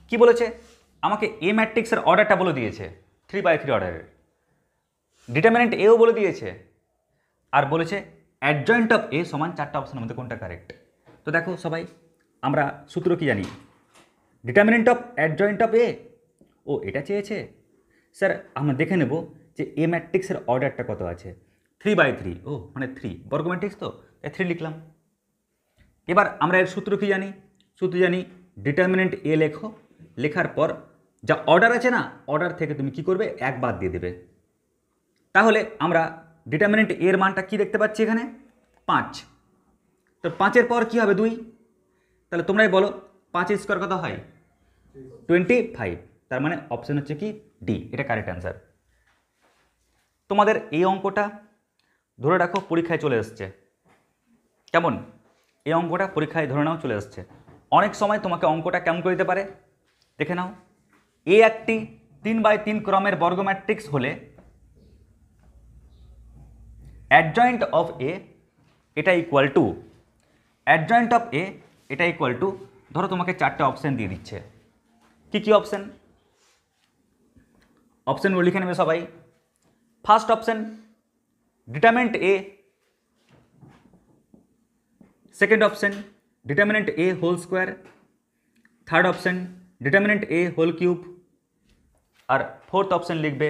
কি বলেছে, আমাকে এ ম্যাট্রিক্সের অর্ডারটা বলে দিয়েছে 3/3 অর্ডারের, ডিটারমিনেন্ট এও বলে দিয়েছে, আর বলেছে অ্যাডজয়েন্ট অফ এ সমান 4টা অপশনের মধ্যে কোনটা কারেক্ট। তো দেখো সবাই আমরা সূত্র কি জানি, ডিটারমিনেন্ট অফ অ্যাডজয়েন্ট অফ এ, ও এটা চেয়েছে স্যার। আমরা দেখে নেব যে এ ম্যাট্রিক্সের অর্ডারটা কত আছে, 3/3, ও মানে 3 বর্গ ম্যাট্রিক্স, তো তাই 3 লিখলাম। এবার আমরা এর সূত্র কি জানি, সূত্র জানি ডিটারমিনেন্ট এ লেখো, লেখার পর যা অর্ডার আছে না, অর্ডার থেকে তুমি কি করবে, 1 বাদ দিয়ে দেবে। তাহলে আমরা ডিটারমিনেন্ট এর মানটা কি দেখতে পাচ্ছি এখানে, 5। তো 5-এর পর কী হবে, 2। তাহলে তোমরাই বলো 5 স্কোয়ার কত হয়, 25। তার মানে অপশন হচ্ছে কি ডি, এটা কারেক্ট অ্যান্সার। তোমাদের এই অঙ্কটা ধরে রাখো পরীক্ষায় চলে এসছে, কেমন, এই অঙ্কটা পরীক্ষায় ধরে নাও চলে আসছে। অনেক সময় তোমাকে অঙ্কটা কেমন করে দিতে পারে, দেখে নাও। এ একটি 3/3 ক্রমের বর্গ ম্যাট্রিক্স হলে অ্যাডজয়েন্ট অফ এ এটা ইকুয়াল টু, অ্যাডজয়েন্ট অফ এ এটা ইকুয়াল টু, ধরো তোমাকে 4টে অপশান দিয়ে দিচ্ছে। কি কি অপশান, অপশানগুলো লিখে নেবে সবাই। First option determinant A, second option determinant A whole square, third option determinant A whole cube, আর ফোর্থ অপশান লিখবে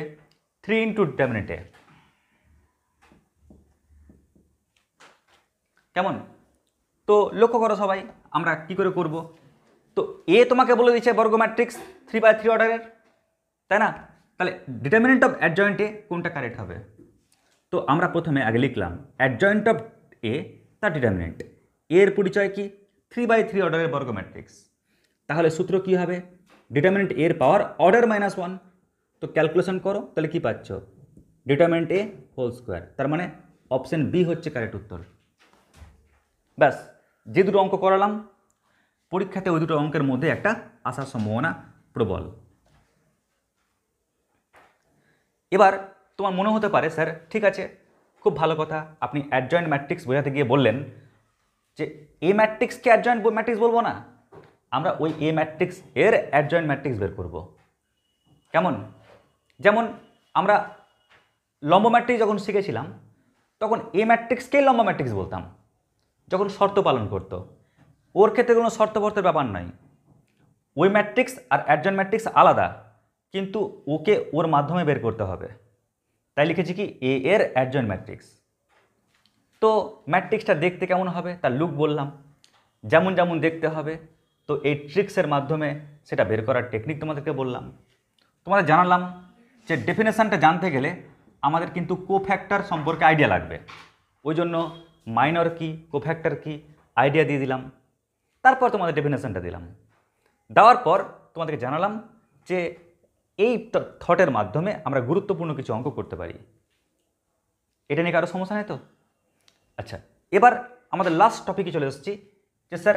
3 ইন্টু ডিটারমিনেন্ট এ। কেমন, তো লক্ষ্য করো সবাই আমরা কি করে করব। তো এ তোমাকে বলে দিচ্ছে বর্গ ম্যাট্রিক্স 3/3 অর্ডারের, তাই না, তাহলে ডিটারমিনেন্ট অফ অ্যাডজয়েন্ট এ কোনটা কারেক্ট হবে। তো আমরা প্রথমে আগে লিখলাম অ্যাডজয়েন্ট অফ এ তার ডিটারমিনেন্ট, এর পরিচয় কি 3/3 অর্ডারের বর্গ ম্যাট্রিক্স। তাহলে সূত্র কি হবে, ডিটারমিনেন্ট এর পাওয়ার অর্ডার -1। তো ক্যালকুলেশন করো, তাহলে কি পাচ্ছ, ডিটারমিনেন্ট এ হোল স্কোয়ার। তার মানে অপশন বি হচ্ছে কারেক্ট উত্তর। ব্যাস, যে দুটো অঙ্ক করালাম পরীক্ষাতে ওই দুটো অঙ্কের মধ্যে একটা আসার সম্ভাবনা প্রবল। এবার তোমার মনে হতে পারে স্যার ঠিক আছে, খুব ভালো কথা, আপনি অ্যাডজয়েন্ট ম্যাট্রিক্স বোঝাতে গিয়ে বললেন যে এ ম্যাট্রিক্সকে অ্যাডজয়েন্ট ম্যাট্রিক্স বলবো না, আমরা ওই এ ম্যাট্রিক্স এর অ্যাডজয়েন্ট ম্যাট্রিক্স বের করব। কেমন, যেমন আমরা লম্ব ম্যাট্রিক্স যখন শিখেছিলাম তখন এ ম্যাট্রিক্সকেই লম্ব ম্যাট্রিক্স বলতাম, যখন শর্ত পালন করতো। ওর ক্ষেত্রে কোনো শর্তবর্তের ব্যাপার নাই, ওই ম্যাট্রিক্স আর অ্যাডজয়েন্ট ম্যাট্রিক্স আলাদা, কিন্তু ওকে ওর মাধ্যমে বের করতে হবে। তাই লিখেছি কি এ এর অ্যাডজয়েন্ট ম্যাট্রিক্স। তো ম্যাট্রিক্সটা দেখতে কেমন হবে তার লুক বললাম, যেমন যেমন দেখতে হবে, তো এই ট্রিক্সের মাধ্যমে সেটা বের করার টেকনিক তোমাদেরকে বললাম। তোমাদের জানালাম যে ডেফিনেশানটা জানতে গেলে আমাদের কিন্তু কোফ্যাক্টর সম্পর্কে আইডিয়া লাগবে, ওই জন্য মাইনর কি কোফ্যাক্টর কি আইডিয়া দিয়ে দিলাম। তারপর তোমাদের ডেফিনেশানটা দিলাম, দেওয়ার পর তোমাদেরকে জানালাম যে এই থটের মাধ্যমে আমরা গুরুত্বপূর্ণ কিছু অঙ্ক করতে পারি। এটা নিয়ে কারো সমস্যা নেই তো? আচ্ছা, এবার আমাদের লাস্ট টপিকে চলে এসেছি যে স্যার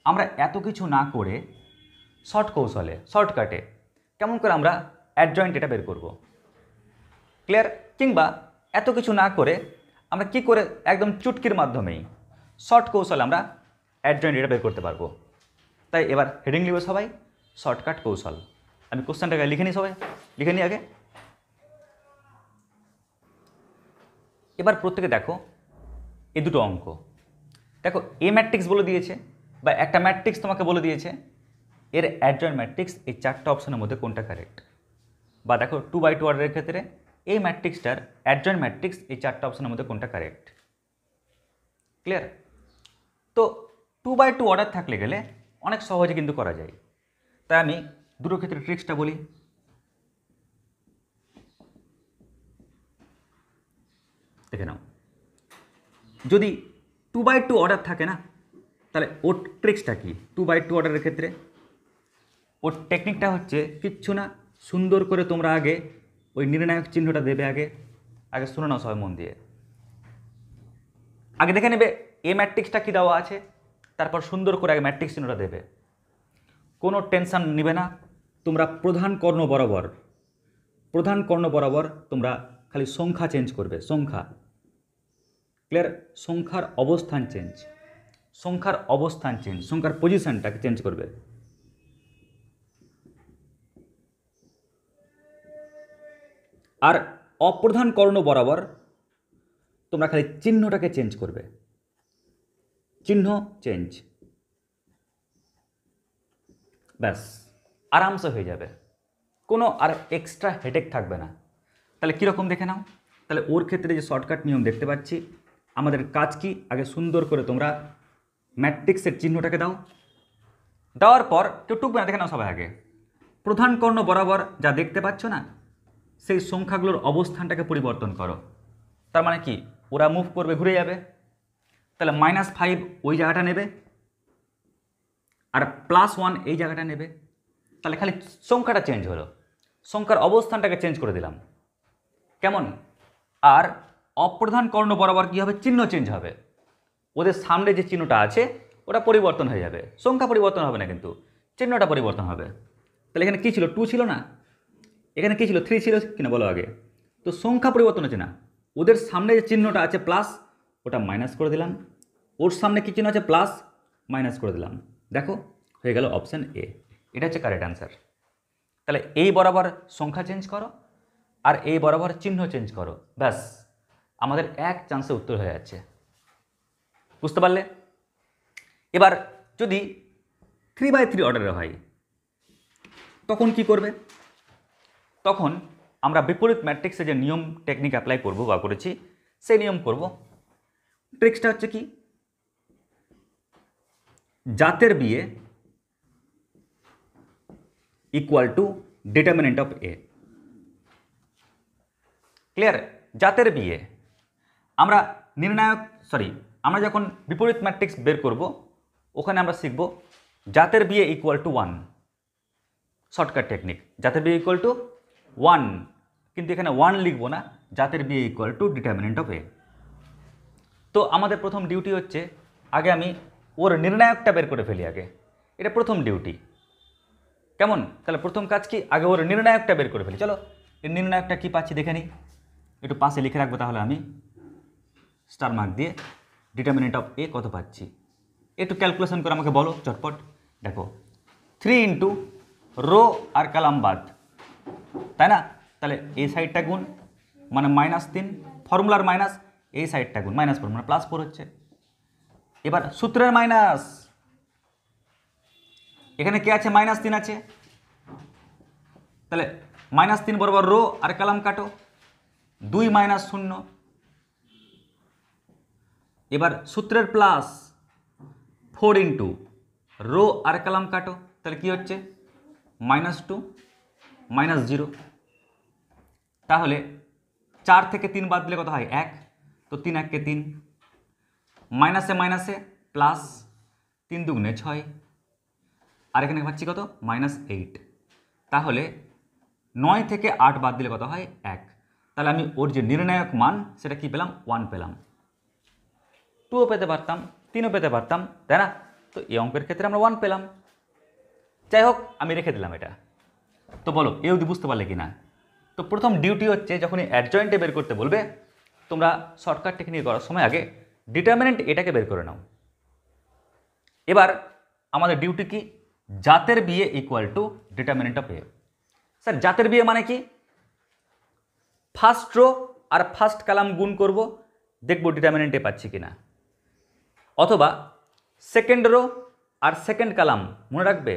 আমরা এত কিছু না করে শর্ট কৌশলে শর্টকাটে কেমন করে আমরা অ্যাডজয়েন্ট এটা বের করব, ক্লিয়ার? কিংবা এত কিছু না করে আমরা কি করে একদম চুটকির মাধ্যমেই শর্ট কৌশলে আমরা অ্যাডজয়েন্ট এটা বের করতে পারবো। তাই এবার হেডিং লিখবে সবাই শর্টকাট কৌশল। আমি কোশ্চেনটাকে লিখে নিই, সবাই লিখে নিই আগে। এবার প্রত্যেকে দেখো এই দুটো অঙ্ক, দেখো এ ম্যাট্রিক্স বলে দিয়েছে বা একটা ম্যাট্রিক্স তোমাকে বলে দিয়েছে এর অ্যাডজয়েন্ট ম্যাট্রিক্স এই 4টা অপশনের মধ্যে কোনটা কারেক্ট। বা দেখো 2/2 অর্ডারের ক্ষেত্রে এই ম্যাট্রিক্সটার অ্যাডজয়েন্ট ম্যাট্রিক্স এই 4টা অপশনের মধ্যে কোনটা কারেক্ট, ক্লিয়ার? তো 2/2 অর্ডার থাকলে গেলে অনেক সহজে কিন্তু করা যায়। তাই আমি দুটো ক্ষেত্রে ট্রিক্সটা বলি। দেখে নাও, যদি 2/2 অর্ডার থাকে না, তাহলে ওর ট্রিক্সটা কি 2/2 অর্ডারের ক্ষেত্রে? ওর টেকনিকটা হচ্ছে কিচ্ছু না, সুন্দর করে তোমরা আগে ওই নির্ণায়ক চিহ্নটা দেবে। আগে আগে শুনে নাও সবাই মন দিয়ে, আগে দেখে নেবে এ ম্যাট্রিক্সটা কী দেওয়া আছে, তারপর সুন্দর করে আগে ম্যাট্রিক্স চিহ্নটা দেবে। কোনো টেনশান নেবে না, তোমরা প্রধান কর্ণ বরাবর তোমরা খালি সংখ্যা চেঞ্জ করবে, সংখ্যা, ক্লিয়ার? সংখ্যার অবস্থান চেঞ্জ, সংখ্যার পজিশনটাকে চেঞ্জ করবে। আর অপ্রধান কর্ণ বরাবর তোমরা খালি চিহ্নটাকে চেঞ্জ করবে, চিহ্ন চেঞ্জ। ব্যাস আরামসে হয়ে যাবে, কোনো আর এক্সট্রা হেডেক থাকবে না। তাহলে কীরকম দেখে নাও। তাহলে ওর ক্ষেত্রে যে শর্টকাট নিয়ম দেখতে পাচ্ছি, আমাদের কাজ কি, আগে সুন্দর করে তোমরা ম্যাট্রিক্সের চিহ্নটাকে দাও, দেওয়ার পর কেউ টুকবে না, দেখে নাও সবাই আগে প্রধান কর্ণ বরাবর যা দেখতে পাচ্ছ না সেই সংখ্যাগুলোর অবস্থানটাকে পরিবর্তন করো। তার মানে কি, ওরা মুভ করবে, ঘুরে যাবে। তাহলে -5 ওই জায়গাটা নেবে আর +1 এই জায়গাটা নেবে। তাহলে খালি সংখ্যাটা চেঞ্জ হলো, সংখ্যার অবস্থানটাকে চেঞ্জ করে দিলাম। কেমন? আর অপ্রধান কর্ণ বরাবর কী হবে, চিহ্ন চেঞ্জ হবে, ওদের সামনে যে চিহ্নটা আছে ওটা পরিবর্তন হয়ে যাবে, সংখ্যা পরিবর্তন হবে না কিন্তু চিহ্নটা পরিবর্তন হবে। তাহলে এখানে কী ছিল, 2 ছিল না, এখানে কী ছিল, 3 ছিল কিনা বলো আগে। তো সংখ্যা পরিবর্তন হচ্ছে না, ওদের সামনে যে চিহ্নটা আছে প্লাস, ওটা মাইনাস করে দিলাম, ওর সামনে কী চিহ্ন আছে প্লাস, মাইনাস করে দিলাম। দেখো হয়ে গেল অপশান এ, এটা হচ্ছে কারেক্ট অ্যান্সার। তাহলে এই বরাবর সংখ্যা চেঞ্জ করো আর এই বরাবর চিহ্ন চেঞ্জ করো, ব্যাস আমাদের এক চান্সে উত্তর হয়ে যাচ্ছে। বুঝতে পারলে? এবার যদি 3/3 অর্ডারে হয় তখন কি করবে? তখন আমরা বিপরীত ম্যাট্রিক্সে যে নিয়ম টেকনিক অ্যাপ্লাই করব বা করেছি সেই নিয়ম করব। ট্রিক্সটা হচ্ছে কি, জাতের বিয়ে equal to determinant of A. Clear? জাতের বিয়ে আমরা আমরা যখন বিপরীত ম্যাট্রিক্স বের করব ওখানে আমরা শিখব জাতের বিয়ে ইকুয়াল টু 1, শর্টকাট টেকনিক, জাতের বিয়ে ইকুয়াল টু 1, কিন্তু এখানে 1 লিখব না, জাতের বিয়ে ইকুয়াল টু ডিটারমিনেন্ট অফ এ। তো আমাদের প্রথম ডিউটি হচ্ছে আগে আমি ওর নির্ণায়কটা বের করে ফেলি আগে, এটা প্রথম ডিউটি। কেমন? তাহলে প্রথম কাজ কি, আগে ওর নির্ণায়কটা বের করে ফেলি। চলো এর নির্ণায়কটা কি পাচ্ছি দেখে নিই, একটু পাশে লিখে রাখবো তাহলে আমি স্টার মার্ক দিয়ে, ডিটারমিনেন্ট অফ এ কত পাচ্ছি একটু ক্যালকুলেশন করে আমাকে বলো চটপট। দেখো 3 ইন্টু রো আর কলাম বাদ, তাই না? তাহলে এই সাইডটা গুণ মানে -3, ফর্মুলার মাইনাস, এই সাইডটা গুণ -4 মানে +4 হচ্ছে। এবার সূত্রের মাইনাস, এখানে কে আছে, -3 আছে, তাহলে -3 বরাবর রো আর কলাম কাটো, 2 - 0। এবার সূত্রের প্লাস 4 ইন্টু রো আর কলাম কাটো, তাহলে কি হচ্ছে -2 -0। তাহলে 4 থেকে 3 বাদ দিলে কত হয়, 1, তো 3 × 1 = 3, মাইনাসে মাইনাসে প্লাস, 3 × 2 = 6, আর এখানে পাচ্ছি কত, -8। তাহলে 9 থেকে 8 বাদ দিলে কত হয়, 1। তাহলে আমি ওর যে নির্ণায়ক মান সেটা কি পেলাম, 1 পেলাম। 2ও পেতে পারতাম, 3ও পেতে পারতাম, তাই না? তো এই অঙ্কের ক্ষেত্রে আমরা 1 পেলাম। যাই হোক আমি রেখে দিলাম এটা। তো বলো এ অবধি বুঝতে পারলে কি না? তো প্রথম ডিউটি হচ্ছে যখনই অ্যাডজয়েন্টে বের করতে বলবে তোমরা শর্টকাট টেকনিক করার সময় আগে ডিটারমিনেন্ট এটাকে বের করে নাও। এবার আমাদের ডিউটি কি, জাতের বিয়ে equal to determinant of A. Sir জাতের বিয়ে মানে কি, ফার্স্ট রো আর ফার্স্ট কলাম গুণ করব, দেখবো ডিটারমিনেন্টে পাচ্ছি কিনা, অথবা সেকেন্ড রো আর সেকেন্ড কলাম, মনে রাখবে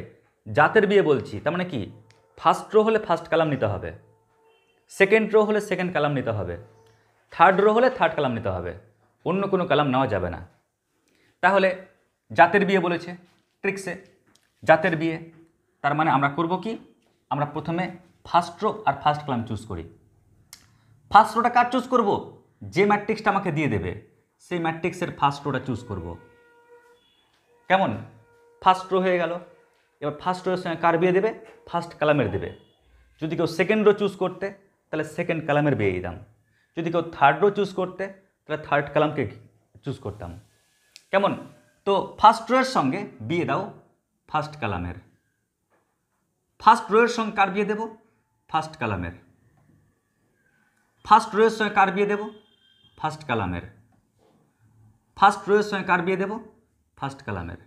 জাতের বিয়ে বলছি তার মানে কি, ফার্স্ট রো হলে ফার্স্ট কলাম নিতে হবে, সেকেন্ড রো হলে সেকেন্ড কলাম নিতে হবে, থার্ড রো হলে থার্ড কলাম নিতে হবে, অন্য কোনো কলাম নেওয়া যাবে না। তাহলে জাতের বিয়ে বলেছে ট্রিক্সে, জাতের বিয়ে তার মানে আমরা করব কি, আমরা প্রথমে ফার্স্ট রো আর ফার্স্ট কলাম চুজ করি। ফার্স্ট রোটা কার চুজ করব, যে ম্যাট্রিক্সটা আমাকে দিয়ে দেবে সেই ম্যাট্রিক্সের ফার্স্ট রোটা চুজ করব। কেমন? ফার্স্ট রো হয়ে গেল। এবার ফার্স্ট রোয়ের সঙ্গে কার বিয়ে দেবে, ফার্স্ট কলামের দেবে। যদি কেউ সেকেন্ড রো চুজ করতে তাহলে সেকেন্ড কলামের বিয়ে দিতাম, যদি কেউ থার্ড রো চুজ করতে তাহলে থার্ড কলামকে চুজ করতাম। কেমন? তো ফার্স্ট রোয়ের সঙ্গে বিয়ে দাও ফার্স্ট কলামের, ফার্স্ট রোয়ের সঙ্গে কার বিয়ে দেব, ফার্স্ট কলামের, ফার্স্ট রোয়ের সঙ্গে কার বিয়ে দেব, ফার্স্ট কলামের, ফার্স্ট রোয়ের সঙ্গে কার বিয়ে দেব, ফার্স্ট কলামের।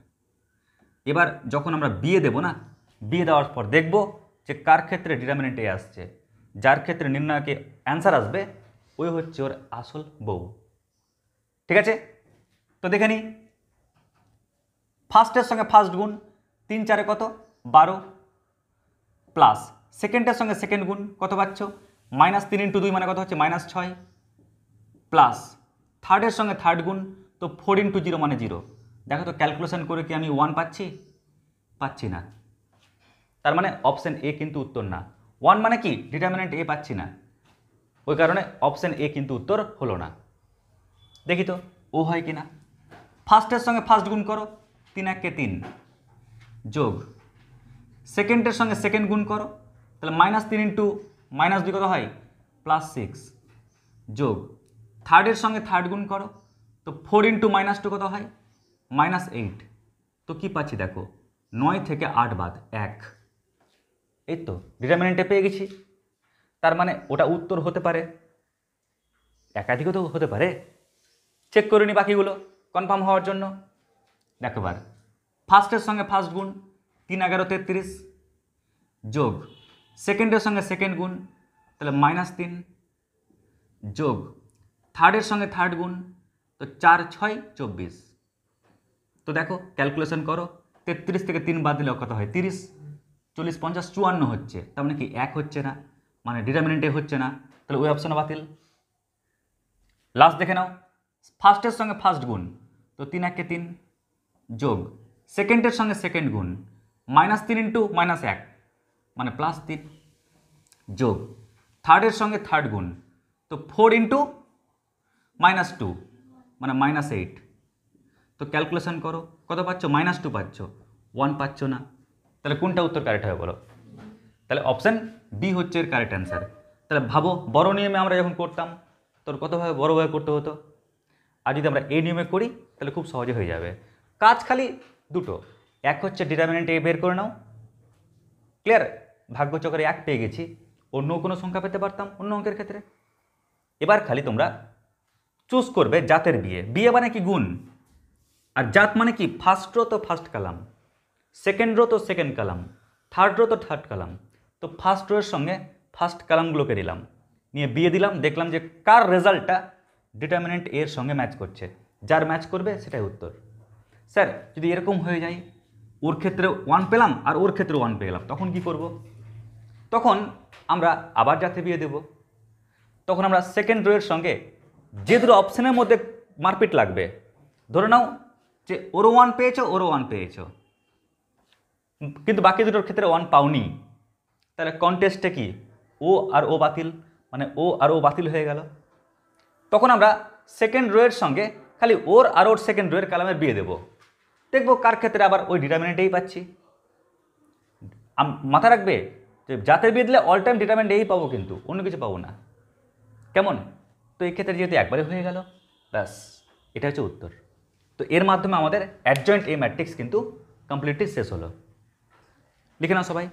এবার যখন আমরা বিয়ে দেব না, বিয়ে দেওয়ার পর দেখব যে কার ক্ষেত্রে ডিটারমিনেন্ট এ আসছে, যার ক্ষেত্রে নির্ণায়কে অ্যান্সার আসবে ওই হচ্ছে ওর আসল বউ। ঠিক আছে? তো দেখে নিই, ফার্স্টের সঙ্গে ফার্স্ট গুণ, 3 × 4 কত, 12 প্লাস সেকেন্ডের সঙ্গে সেকেন্ড গুণ কত পাচ্ছ -3 × 2 মানে কত হচ্ছে -6 প্লাস থার্ডের সঙ্গে থার্ড গুণ তো 4 × 0 মানে 0। দেখো তো ক্যালকুলেশন করে কি আমি 1 পাচ্ছি না, তার মানে অপশন এ কিন্তু উত্তর না। 1 মানে কি ডিটারমিনেন্ট এ পাচ্ছি না, ওই কারণে অপশন এ কিন্তু উত্তর হলো না। দেখি তো ও হয় কি না। ফার্স্টের সঙ্গে ফার্স্ট গুণ করো, 3 × 1 = 3 যোগ সেকেন্ডের সঙ্গে সেকেন্ড গুণ করো, তাহলে -3 × -2 কত হয় +6 যোগ থার্ডের সঙ্গে থার্ড গুণ করো, তো 4 × -2 কত হয় -8। তো কি পাচ্ছি দেখো 9 থেকে 8 বাদ 1, এই তো ডিটারমিনেন্টে পেয়ে গেছি। তার মানে ওটা উত্তর হতে পারে, একাধিকও তো হতে পারে। চেক করে নি বাকিগুলো কনফার্ম হওয়ার জন্য। দেখো এবার ফার্স্টের সঙ্গে ফার্স্ট গুণ 3 × 11 = 33 যোগ সেকেন্ডের সঙ্গে সেকেন্ড গুণ, তাহলে -3 যোগ থার্ডের সঙ্গে থার্ড গুণ, তো 4 × 6 = 24। তো দেখো ক্যালকুলেশন করো, 33 থেকে 3 বাদ দিলে কত হয় 30, 40 50 54 হচ্ছে, তার মানে কি 1 হচ্ছে না, মানে ডিটারমিনেন্টে হচ্ছে না, তাহলে ওই অপশন বাতিল। লাস্ট দেখে নাও, ফার্স্টের সঙ্গে ফার্স্ট গুণ, তো 3 × 1 = 3 যোগ সেকেন্ডের সঙ্গে সেকেন্ড গুণ, -3 × -1 মানে +3 যোগ থার্ডের সঙ্গে থার্ড গুণ, তো 4 × -2 মানে -8। তো ক্যালকুলেশন করো কত পাচ্ছ -2 পাচ্ছ, 1 পাচ্ছ না, তাহলে কোনটা উত্তর কারেক্ট হবে বলো? তাহলে অপশান বি হচ্ছে এর কারেক্ট অ্যান্সার। তাহলে ভাবো বড় নিয়মে আমরা যখন করতাম তোর কতভাবে বড়োভাবে করতে হতো, আর যদি আমরা এই নিয়মে করি তাহলে খুব সহজে হয়ে যাবে। কাজ খালি দুটো, এক হচ্ছে ডিটারমিনেন্ট এ বের করে নাও, ক্লিয়ার, ভাগ্যচক্রে 1 পেয়ে গেছি, অন্য কোনো সংখ্যা পেতে পারতাম অন্য অঙ্কের ক্ষেত্রে। এবার খালি তোমরা চুজ করবে জাতের বিয়ে, বিয়ে মানে কি গুণ, আর জাত মানে কি ফার্স্ট রো তো ফার্স্ট কালাম, সেকেন্ড রো তো সেকেন্ড কালাম, থার্ড রো তো থার্ড কালাম। তো ফার্স্ট রোয়ের সঙ্গে ফার্স্ট কালামগুলোকে দিলাম, নিয়ে বিয়ে দিলাম, দেখলাম যে কার রেজাল্টটা ডিটারমিনেন্ট এর সঙ্গে ম্যাচ করছে, যার ম্যাচ করবে সেটাই উত্তর। স্যার যদি এরকম হয়ে যায়, ওর ক্ষেত্রে 1 পেলাম আর ওর ক্ষেত্রে 1 পেয়ে গেলাম, তখন কি করব? তখন আমরা আবার জাতে বিয়ে দেব। তখন আমরা সেকেন্ড রোয়ের সঙ্গে যে দুটো অপশানের মধ্যে মারপিট লাগবে, ধরে নাও যে ওরও 1 পেয়েছো ওরও 1 পেয়েছো, কিন্তু বাকি দুটোর ক্ষেত্রে 1 পাওনি, তাহলে কন্টেস্টে কি ও আর ও বাতিল, মানে ও আর ও বাতিল হয়ে গেল। তখন আমরা সেকেন্ড রোয়ের সঙ্গে খালি ওর আর ওর সেকেন্ড রোয়ের কালামের বিয়ে দেব, দেখবো কার ক্ষেত্রে আবার ওই ডিটারমিনেন্টেই পাচ্ছি। মাথা রাখবে যে জাতের বিয়ে দিলে অল টাইম ডিটারমিনেন্ট এই পাবো, কিন্তু অন্য কিছু পাবো না, কেমন? তো এই ক্ষেত্রে যেহেতু একবারে হয়ে গেল, ব্যাস এটা হচ্ছে উত্তর। তো এর মাধ্যমে আমাদের অ্যাডজয়েন্ট এ ম্যাট্রিক্স কিন্তু কমপ্লিটলি শেষ হলো। লিখে নাও সবাই।